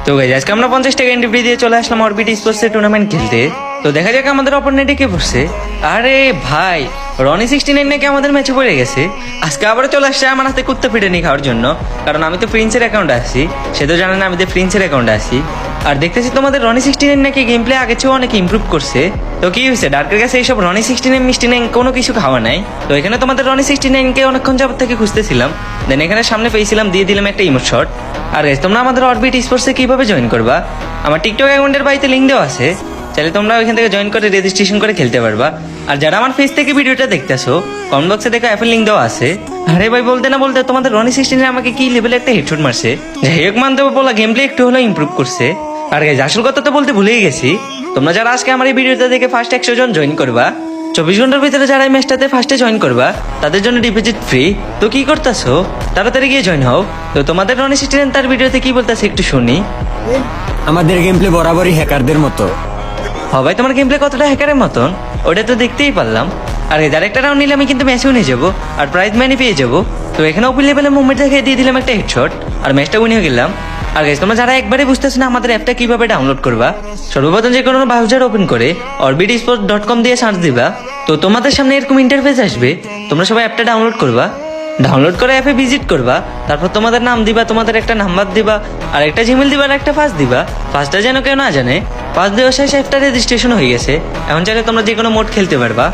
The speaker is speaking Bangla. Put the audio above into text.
তো গাইস আজকে আমরা 50 টাকা এন্ট্রি ফি দিয়ে চলে আসলাম অরবিট স্পোর্টস এর টুর্নামেন্ট খেলতে। তো দেখা যাক আমাদের অপোনেন্টে কে পড়ছে। আরে ভাই রনি 69 নাকি আমাদের ম্যাচে পড়ে গেছে। আজকে আবার চলে আসছে আমার হাতে কুত্তা পিটানি খাওয়ার জন্য, কারণ আমি তো প্রিন্সের অ্যাকাউন্টে আছি, সে তো জানে না আমি তো প্রিন্সের অ্যাকাউন্টে আছি। আর দেখতেছি তোমাদের রনি 69 নাকি গেম প্লে আগের চেয়েও অনেক ইমপ্রুভ করছে। তো কি হয়েছে, ডার্কের কাছে এইসব রনি 69 69 কোনো কিছু খাওয়া নাই। তো এখানে তোমাদের রনি 69 কে অনেকক্ষণ যাবত থেকে খুঁজতেছিলাম, দেন এখানে সামনে পেয়েছিলাম, দিয়ে দিলাম একটা ইমোট শট। আর গাইস তোমরা আমাদের অরবিট স্পোর্টসে কিভাবে জয়েন করবা, আমার টিকটক অ্যাকাউন্টের বাড়িতে লিঙ্ক দেওয়া আছে, চাইলে তোমরা ওইখান থেকে জয়েন করে রেজিস্ট্রেশন করে খেলতে পারবা। আর যারা আমার ফেস থেকে ভিডিওটা দেখতেছো, কমেন্ট বক্সে দেখো অ্যাপের লিঙ্ক দেওয়া আছে। আরে ভাই বলতে না বলতে তোমাদের রনি 69 আমাকে কি লেভেলে একটা হেডশট মারছে। যাই হোক মানতে বলা গেম প্লে একটু হলেও ইমপ্রুভ করছে। আর গাইস আসল কথা তো বলতে ভুলেই গেছি, তোমরা যারা আজকে আমার এই ভিডিওটা দেখে ফার্স্ট 100 জন জয়েন করবা, 24 ঘন্টার ভিতরে যারা এই ম্যাচটাতে ফার্স্টে জয়েন করবা তাদের জন্য ডিপোজিট ফ্রি। তো কি করতেছো, তাড়াতাড়ি গিয়ে জয়েন হও। তো তোমাদের রনি 69 তার ভিডিওতে কি বলতেছে একটু শুনি। আমাদের গেম প্লে বরাবরই হ্যাকারদের মতো। ভাই তোমার গেম প্লে কতটা হ্যাকারের মতন ওটা তো দেখতেই পারলাম। আর যার একটা রাউন্ড নিলে আমি কিন্তু ম্যাচেও নিয়ে যাবো আর প্রাইজ মানি পেয়ে যাবো। তো এখানে ওপেন লেভেলের মুভমেন্ট দেখে দিয়ে দিলাম একটা হেডশট আর ম্যাচটা উইন হয়ে গেলাম। আর গাইস তোমরা যারা একবারে বুঝতেছো না আমাদের অ্যাপটা কিভাবে ডাউনলোড করবা, সর্বপ্রথম যে কোনো ব্রাউজার ওপেন করে orbitsports.com দিয়ে সার্চ দিবা। তো তোমাদের সামনে এরকম ইন্টারফেস আসবে, তোমরা সবাই অ্যাপটা ডাউনলোড করবা। ডাউনলোড করে অ্যাপে ভিজিট করবা, তারপর তোমাদের নাম দিবা, তোমাদের একটা নাম্বার দিবা, আর একটা জিমেল দিবা, আর একটা পাস দিবা। পাসটা যেন কেউ না জানে। পাস দেওয়ার শেষে অ্যাপটা রেজিস্ট্রেশন হয়ে গেছে। এখন চাইলে তোমরা যে কোনো মোড খেলতে পারবা।